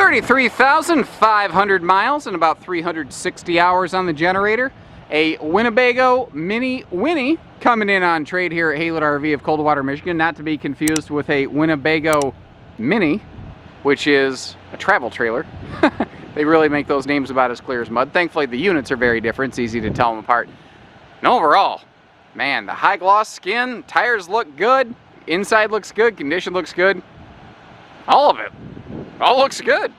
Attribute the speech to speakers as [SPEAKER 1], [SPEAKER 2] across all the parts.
[SPEAKER 1] 33,500 miles and about 360 hours on the generator. A Winnebago Mini Winnie coming in on trade here at Haylet RV of Coldwater, Michigan. Not to be confused with a Winnebago Minnie, which is a travel trailer. They really make those names about as clear as mud. Thankfully, the units are very different. It's easy to tell them apart. And overall, man, the high gloss skin, tires look good, inside looks good, condition looks good. All of it. All looks good.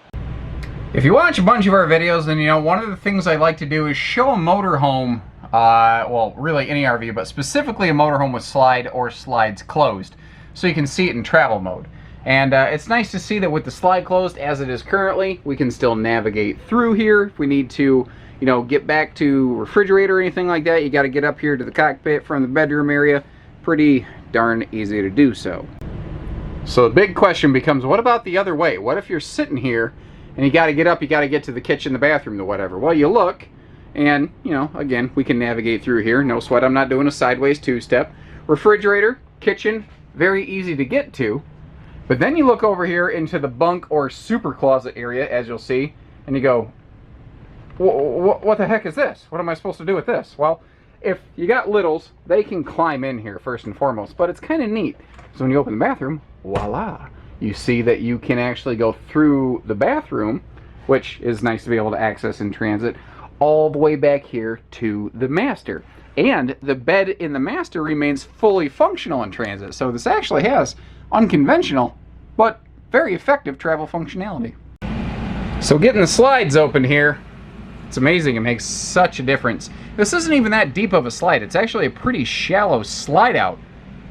[SPEAKER 1] If you watch a bunch of our videos, then you know one of the things I like to do is show a motorhome, well, really any RV, but specifically a motorhome with slide or slides closed, so you can see it in travel mode. And it's nice to see that with the slide closed as it is currently, we can still navigate through here. If we need to, you know, get back to refrigerator or anything like that, you got to get up here to the cockpit from the bedroom area. Pretty darn easy to do so. So the big question becomes, what about the other way? What if you're sitting here and you got to get up, you got to get to the kitchen, the bathroom, the whatever? Well, you look and, you know, again, we can navigate through here. No sweat, I'm not doing a sideways two-step. Refrigerator, kitchen, very easy to get to. But then you look over here into the bunk or super closet area, as you'll see, and you go, what the heck is this? What am I supposed to do with this? Well, if you got littles, they can climb in here first and foremost, but it's kind of neat. So when you open the bathroom, voila, you see that you can actually go through the bathroom, which is nice to be able to access in transit, all the way back here to the master. And the bed in the master remains fully functional in transit. So this actually has unconventional, but very effective travel functionality. So getting the slides open here, it's amazing. It makes such a difference. This isn't even that deep of a slide. It's actually a pretty shallow slide out.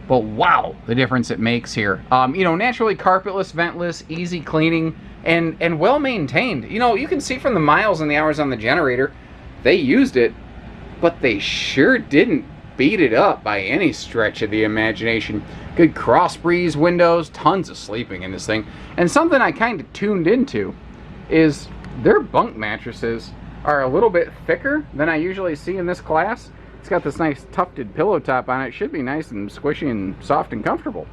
[SPEAKER 1] But wow, the difference it makes here. You know, naturally carpetless, ventless, easy cleaning, and well maintained. You know, you can see from the miles and the hours on the generator, they used it, but they sure didn't beat it up by any stretch of the imagination. Good cross breeze windows, tons of sleeping in this thing. And something I kind of tuned into is their bunk mattresses are a little bit thicker than I usually see in this class. It's got this nice tufted pillow top on it. It should be nice and squishy and soft and comfortable.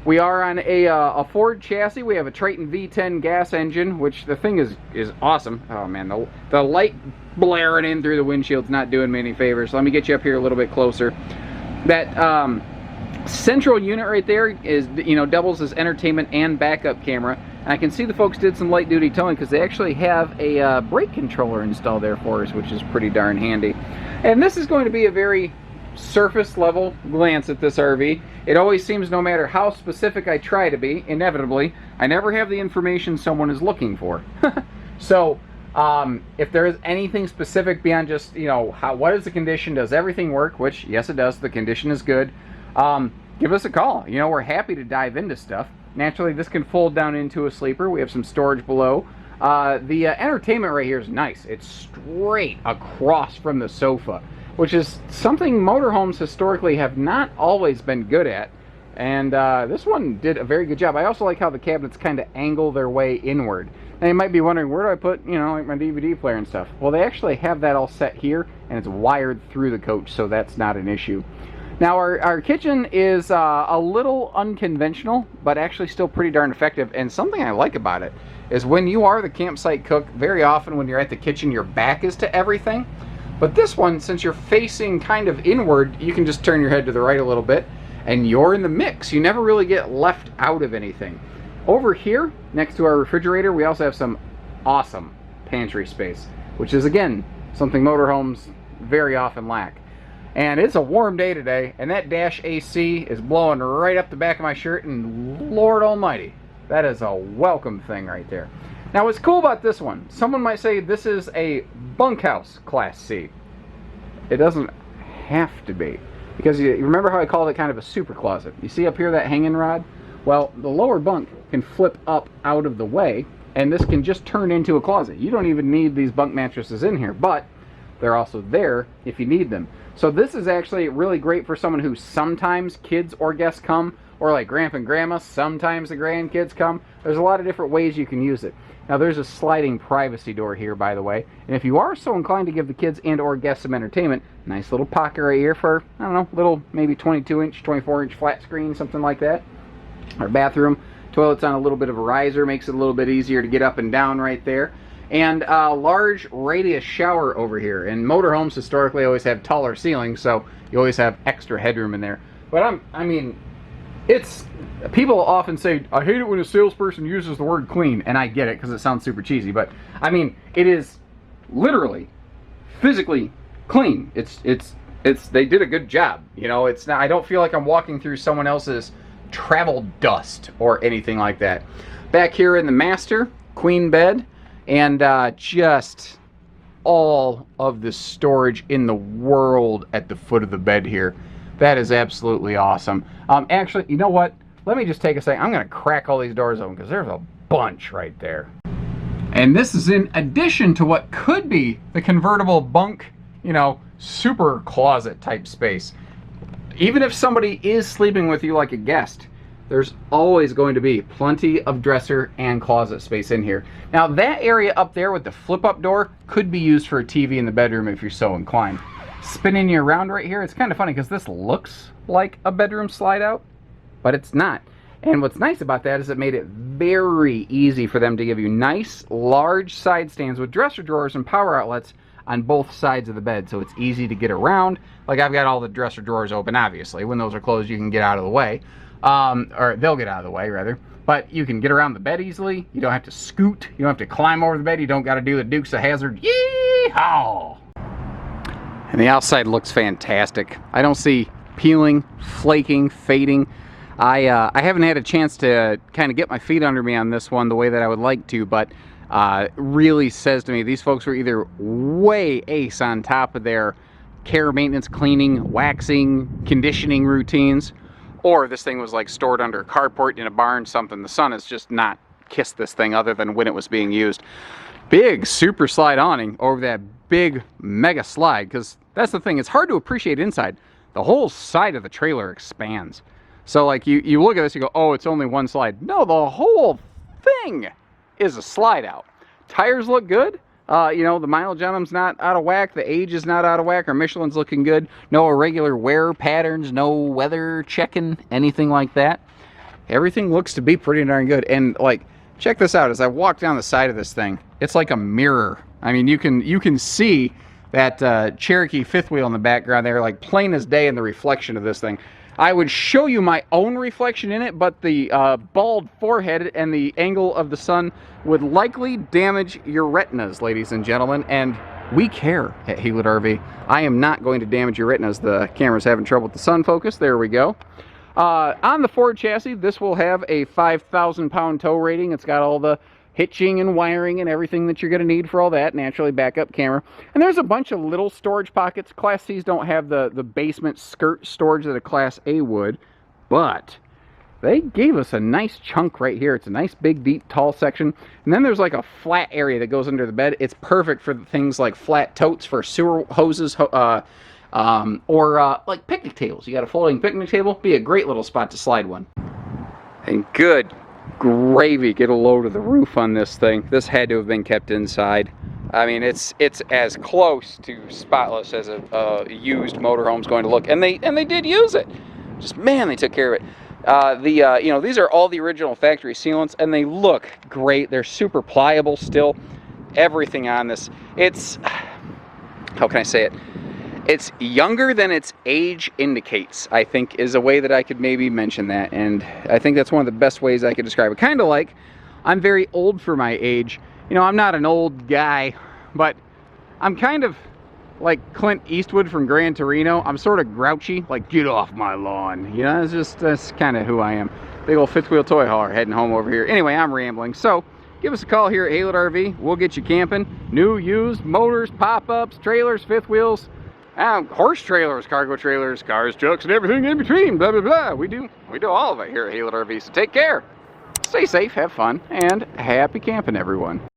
[SPEAKER 1] We are on a Ford chassis. We have a Triton V10 gas engine, which the thing is awesome. Oh man, the light blaring in through the windshield's not doing me any favors. So let me get you up here a little bit closer. That central unit right there is, you know, doubles as entertainment and backup camera. And I can see the folks did some light duty towing because they actually have a brake controller installed there for us, which is pretty darn handy. And this is going to be a very surface level glance at this RV. It always seems, no matter how specific I try to be, inevitably, I never have the information someone is looking for. So if there is anything specific beyond just, you know, what is the condition, does everything work, which yes it does, the condition is good, give us a call. You know, we're happy to dive into stuff. Naturally, this can fold down into a sleeper. We have some storage below. The entertainment right here is nice. It's straight across from the sofa, which is something motorhomes historically have not always been good at. And this one did a very good job. I also like how the cabinets kind of angle their way inward. Now you might be wondering, where do I put, you know, like my DVD player and stuff? Well, they actually have that all set here, and it's wired through the coach, so that's not an issue. Now our kitchen is a little unconventional, but actually still pretty darn effective. And something I like about it is when you are the campsite cook, very often when you're at the kitchen, your back is to everything. But this one, since you're facing kind of inward, you can just turn your head to the right a little bit, and you're in the mix. You never really get left out of anything. Over here, next to our refrigerator, we also have some awesome pantry space, which is, again, something motorhomes very often lack. And it's a warm day today, and that dash AC is blowing right up the back of my shirt, and Lord almighty, that is a welcome thing right there. Now what's cool about this one, someone might say this is a Bunkhouse Class C. It doesn't have to be, because you remember how I called it kind of a super closet. You see up here that hanging rod? Well, the lower bunk can flip up out of the way, and this can just turn into a closet. You don't even need these bunk mattresses in here, but they're also there if you need them. So this is actually really great for someone who sometimes kids or guests come, or like grandpa and grandma, sometimes the grandkids come. There's a lot of different ways you can use it. Now there's a sliding privacy door here, by the way, and if you are so inclined to give the kids and or guests some entertainment, nice little pocket right here for, I don't know, little maybe 22-inch, 24-inch flat screen, something like that. Our bathroom, Toilet's on a little bit of a riser, makes it a little bit easier to get up and down right there. And a large radius shower over here. And motorhomes historically always have taller ceilings, so you always have extra headroom in there. But I mean, it's, people often say, I hate it when a salesperson uses the word clean, and I get it because it sounds super cheesy, but I mean, it is literally, physically clean. They did a good job. You know, it's not, I don't feel like I'm walking through someone else's travel dust or anything like that. Back here in the master, queen bed, and just all of the storage in the world at the foot of the bed here. That is absolutely awesome. Actually, you know what? Let me just take a second. I'm going to crack all these doors open because there's a bunch right there. And this is in addition to what could be the convertible bunk, you know, super closet type space. Even if somebody is sleeping with you like a guest, there's always going to be plenty of dresser and closet space in here. Now that area up there with the flip up door could be used for a TV in the bedroom if you're so inclined. Spinning you around right here, it's kind of funny because this looks like a bedroom slide out, but it's not. And what's nice about that is it made it very easy for them to give you nice large side stands with dresser drawers and power outlets on both sides of the bed, so it's easy to get around. Like I've got all the dresser drawers open, obviously. When those are closed, you can get out of the way. Or they'll get out of the way, rather. But you can get around the bed easily. You don't have to scoot. You don't have to climb over the bed. You don't got to do the Dukes of Hazzard. Yee-haw! And the outside looks fantastic. I don't see peeling, flaking, fading. I haven't had a chance to kind of get my feet under me on this one the way that I would like to, but really says to me these folks were either way ace on top of their care, maintenance, cleaning, waxing, conditioning routines, or this thing was like stored under a carport in a barn, something. The sun has just not kissed this thing other than when it was being used. Big super slide awning over that big mega slide, because that's the thing, it's hard to appreciate inside. The whole side of the trailer expands. So like you look at this, you go, oh, it's only one slide. No, the whole thing is a slide out. Tires look good. You know, the mileage on them's not out of whack. The age is not out of whack. Our Michelin's looking good. No irregular wear patterns, no weather checking, anything like that. Everything looks to be pretty darn good. And like, check this out. As I walk down the side of this thing, it's like a mirror. I mean, you can see that Cherokee fifth wheel in the background there, like plain as day in the reflection of this thing. I would show you my own reflection in it, but the bald forehead and the angle of the sun would likely damage your retinas, ladies and gentlemen, and we care at Haylet RV. I am not going to damage your retinas. The camera's having trouble with the sun focus. There we go. On the Ford chassis, this will have a 5,000-pound tow rating. It's got all the hitching and wiring and everything that you're going to need for all that. Naturally, backup camera. And there's a bunch of little storage pockets. Class C's don't have the basement skirt storage that a Class A would, but they gave us a nice chunk right here. It's a nice, big, deep, tall section. And then there's like a flat area that goes under the bed. It's perfect for things like flat totes for sewer hoses, or like picnic tables. You got a folding picnic table, be a great little spot to slide one. And good gravy, get a load of the roof on this thing. This had to have been kept inside. I mean, it's as close to spotless as a used motorhome's going to look, and they did use it. Just, man, they took care of it. You know, these are all the original factory sealants, and they look great. They're super pliable still. Everything on this, it's, how can I say it? It's younger than its age indicates, I think, is a way that I could maybe mention that. And I think that's one of the best ways I could describe it. Kind of like, I'm very old for my age. You know, I'm not an old guy, but I'm kind of like Clint Eastwood from Gran Torino. I'm sort of grouchy, like, get off my lawn. You know, that's kind of who I am. Big old fifth wheel toy hauler heading home over here. Anyway, I'm rambling. So, give us a call here at Haylet RV. We'll get you camping. New, used, motors, pop-ups, trailers, fifth wheels. Horse trailers, cargo trailers, cars, trucks, and everything in between, blah, blah, blah. We do all of it here at Haylet RV. So take care, stay safe, have fun, and happy camping, everyone.